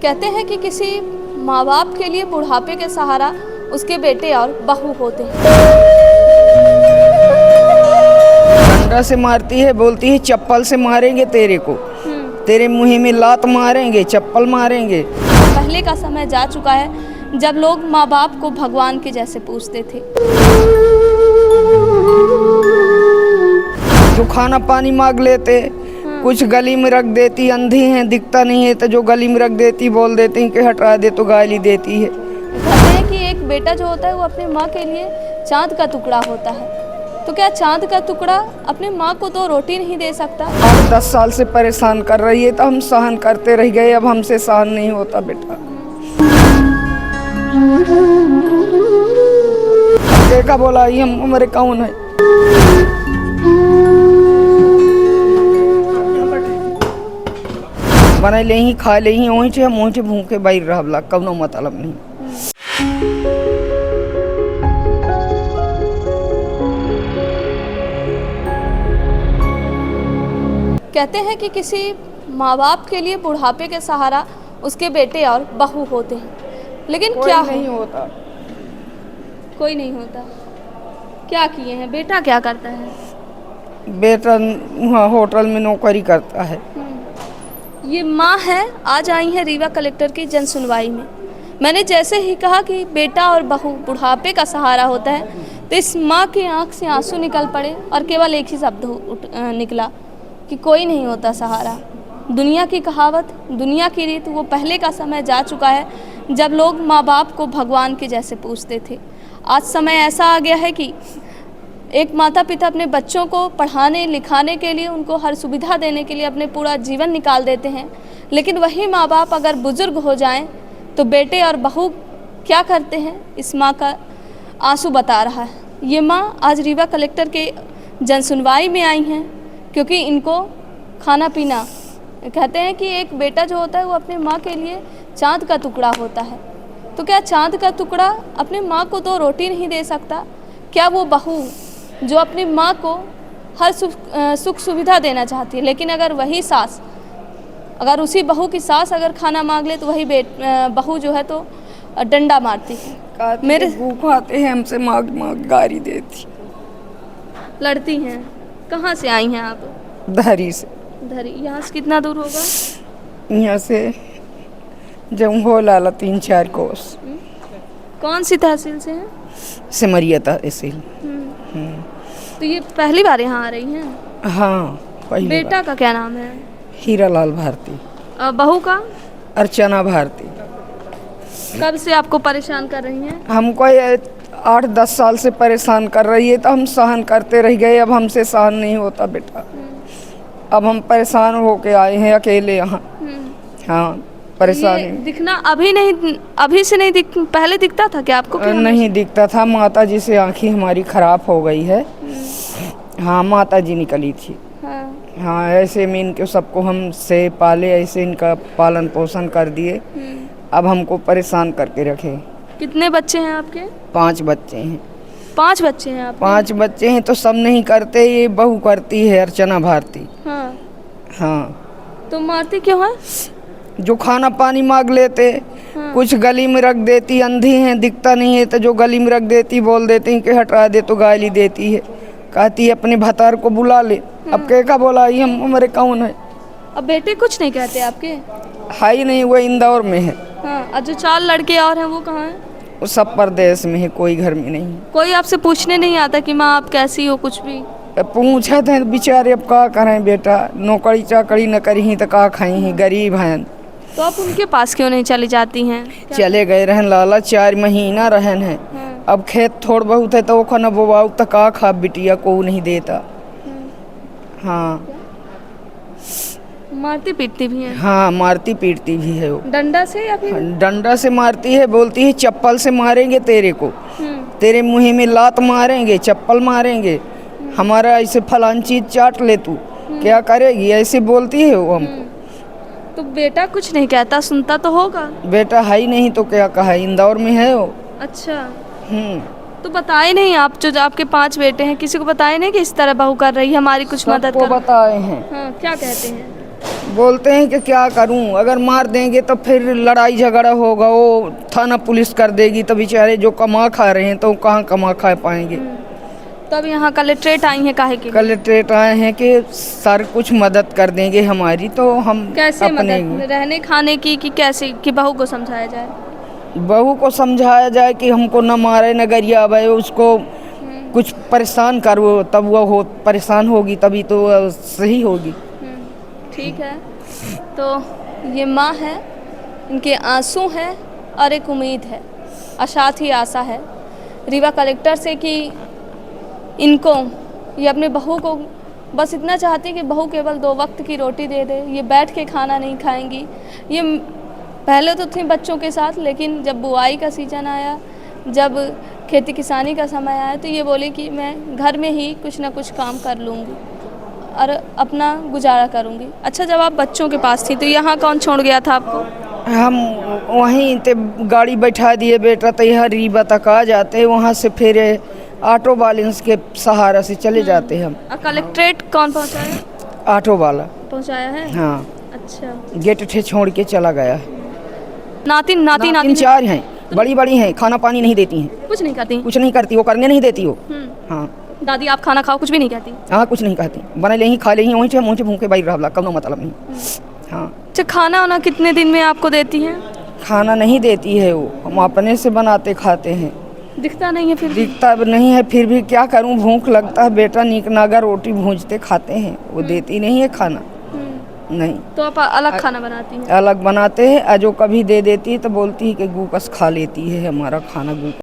कहते हैं कि किसी माँ बाप के लिए बुढ़ापे के सहारा उसके बेटे और बहू होते हैं। डंडा से मारती है, बोलती है चप्पल से मारेंगे तेरे को, तेरे मुंह में लात मारेंगे, चप्पल मारेंगे। पहले का समय जा चुका है जब लोग माँ बाप को भगवान के जैसे पूजते थे। जो खाना पानी मांग लेते, कुछ गली में रख देती, अंधी है दिखता नहीं है तो जो गली में रख देती बोल देती कि हटा दे तो गाली देती है। कहते हैं कि एक बेटा जो होता है वो अपनी माँ के लिए चांद का टुकड़ा होता है, तो क्या चांद का टुकड़ा अपनी माँ को तो रोटी नहीं दे सकता? 10 साल से परेशान कर रही है तो हम सहन करते रह गए, अब हमसे सहन नहीं होता बेटा। देखा बोला ये हम उम्र कौन है। बना ले ही खा ले ही वहीं से हम वहीं से भूखे बैठ रहा कौनो मतलब नहीं। कहते हैं कि किसी माँ बाप के लिए बुढ़ापे के सहारा उसके बेटे और बहू होते हैं, लेकिन कोई क्या नहीं होता। कोई नहीं होता। क्या किए हैं? बेटा क्या करता है? बेटा वहाँ होटल में नौकरी करता है। ये माँ है, आज आई है रीवा कलेक्टर की जन सुनवाई में। मैंने जैसे ही कहा कि बेटा और बहू बुढ़ापे का सहारा होता है तो इस माँ की आंख से आंसू निकल पड़े और केवल एक ही शब्द निकला कि कोई नहीं होता सहारा। दुनिया की कहावत, दुनिया की रीत, वो पहले का समय जा चुका है जब लोग माँ बाप को भगवान के जैसे पूजते थे। आज समय ऐसा आ गया है कि एक माता पिता अपने बच्चों को पढ़ाने लिखाने के लिए, उनको हर सुविधा देने के लिए अपने पूरा जीवन निकाल देते हैं, लेकिन वही माँ बाप अगर बुजुर्ग हो जाएं तो बेटे और बहू क्या करते हैं, इस माँ का आंसू बता रहा है। ये माँ आज रीवा कलेक्टर के जन सुनवाई में आई हैं क्योंकि इनको खाना पीना, कहते हैं कि एक बेटा जो होता है वो अपनी माँ के लिए चांद का टुकड़ा होता है, तो क्या चांद का टुकड़ा अपनी माँ को तो रोटी नहीं दे सकता? क्या वो बहू जो अपनी माँ को हर सुख सुविधा देना चाहती है, लेकिन अगर वही सास, अगर उसी बहू की सास अगर खाना मांग ले तो वही बहू जो है तो डंडा मारती है, मेरे भूख आते हैं हमसे मांग मांग गाली देती, लड़ती हैं। कहाँ से आई हैं आप? धरी से। धरी यहाँ से कितना दूर होगा? यहाँ से जंगो लाला 3-4 कोस। कौन सी तहसील से हैं? सिमरिया तहसील। तो ये पहली बार यहाँ आ रही हैं? हाँ, पहली बेटा बार। का क्या नाम है? हीरालाल भारती। बहू का? अर्चना भारती। कब से आपको परेशान कर रही हैं? हमको 8-10 साल से परेशान कर रही है तो हम सहन करते रह गए, अब हमसे सहन नहीं होता बेटा। अब हम परेशान होके आए हैं अकेले यहाँ। हाँ, परेशानी। दिखना अभी से नहीं पहले दिखता था क्या आपको? नहीं दिखता था, माता जी से आँखें हमारी खराब हो गई है। हाँ, माता जी निकली थी। हाँ, ऐसे में इनके सबको हमसे पाले, ऐसे इनका पालन पोषण कर दिए, अब हमको परेशान करके रखे। कितने बच्चे हैं आपके? 5 बच्चे हैं। 5 बच्चे हैं आपके? 5 बच्चे हैं तो सब नहीं करते, ये बहू करती है अर्चना भारती। हाँ। तो मारती क्यों है? जो खाना पानी मांग लेते, कुछ गली में रख देती, अंधी है दिखता नहीं है तो जो गली में रख देती बोल देती कि हटा दे तो गाली देती है। कहती है अपने भतार को बुला ले। अब क्या बोला ये हम उम्र कौन है। अब बेटे कुछ नहीं कहते आपके? है ही नहीं, वो इंदौर में है। और जो 4 लड़के और हैं वो कहाँ हैं? वो सब परदेश में है, कोई घर में नहीं। कोई आपसे पूछने नहीं आता कि माँ आप कैसी हो? कुछ भी पूछा थे बेचारे, अब का करें बेटा, नौकरी चाकरी न करी तो का खाई ही, गरीब हैं। तो आप उनके पास क्यों नहीं चली जाती हैं? चले गए रहन लाला, 4 महीना रहन है। अब खेत थोड़ बहुत है तो वो खाना बोवाऊ तो का खा बिटिया को नहीं देता। हाँ, मारती पीटती भी है? हाँ, मारती पीटती भी है। वो डंडा से या फिर? डंडा से मारती है, बोलती है चप्पल से मारेंगे तेरे को, तेरे मुंह में लात मारेंगे, चप्पल मारेंगे, हमारा ऐसे फलान चीज चाट ले तू, क्या करेगी, ऐसे बोलती है वो हमको। तो बेटा कुछ नहीं कहता, सुनता तो होगा? बेटा है ही नहीं तो क्या कहा, इंदौर में है वो। अच्छा। तो बताए नहीं आप, जो आपके 5 बेटे हैं, किसी को बताए नहीं कि इस तरह बहू कर रही है, हमारी कुछ मदद को बताए हैं। हाँ, क्या कहते हैं? बोलते हैं कि क्या करूं, अगर मार देंगे तो फिर लड़ाई झगड़ा होगा, वो थाना पुलिस कर देगी, तो बेचारे जो कमा खा रहे हैं तो कहाँ कमा खा पाएंगे। तो अब यहाँ कलेक्ट्रेट आई हैं काहे के लिए? कलेक्ट्रेट आए हैं कि सर कुछ मदद कर देंगे हमारी, तो हम कैसे अपने मदद, रहने खाने की कि कैसे, कि बहू को समझाया जाए? बहू को समझाया जाए कि हमको न मारे न गरियावे, उसको कुछ परेशान करो, तब वो हो परेशान होगी तभी तो सही होगी। ठीक है, तो ये माँ है, इनके आंसू हैं और एक उम्मीद है और साथ ही आशा है रीवा कलेक्टर से कि इनको, ये अपने बहू को बस इतना चाहती है कि बहू केवल 2 वक्त की रोटी दे दे, ये बैठ के खाना नहीं खाएंगी। ये पहले तो थी बच्चों के साथ, लेकिन जब बुआई का सीज़न आया, जब खेती किसानी का समय आया, तो ये बोली कि मैं घर में ही कुछ ना कुछ काम कर लूँगी और अपना गुजारा करूँगी। अच्छा, जब आप बच्चों के पास थी तो यहाँ कौन छोड़ गया था आपको? हम वहीं ते गाड़ी बैठा दिए बेटा, तो यहाँ रीवा तक आ जाते, वहाँ से फिर ऑटो बैलेंस के सहारा से चले जाते हम। और कलेक्ट्रेट कौन पहुँचाया? ऑटो वाला पहुँचाया है? हाँ, अच्छा। गेट ठे छोड़ के चला गया। नाती 4 हैं, बड़ी बड़ी हैं, खाना पानी नहीं देती हैं, कुछ नहीं करती? कुछ नहीं करती, वो करने नहीं देती वो। हाँ, दादी आप खाना खाओ, कुछ भी नहीं कहती? हाँ, कुछ नहीं कहती, बना ले ही खा ले ही, वहीं से मुँह से भूखे बाई रहा, कब मतलब नहीं। हाँ। अच्छा, खाना वाना कितने दिन में आपको देती हैं? खाना नहीं देती है वो, हम अपने से बनाते खाते हैं। दिखता नहीं है फिर? दिखता नहीं है, फिर भी क्या करूं, भूख लगता है बेटा, नीक नागा रोटी भूंजते खाते हैं, वो देती नहीं है खाना। नहीं, तो आप अलग खाना बनाती हैं? अलग बनाते हैं, जो कभी दे देती है तो बोलती है कि गूकस खा लेती है हमारा खाना, गूकस।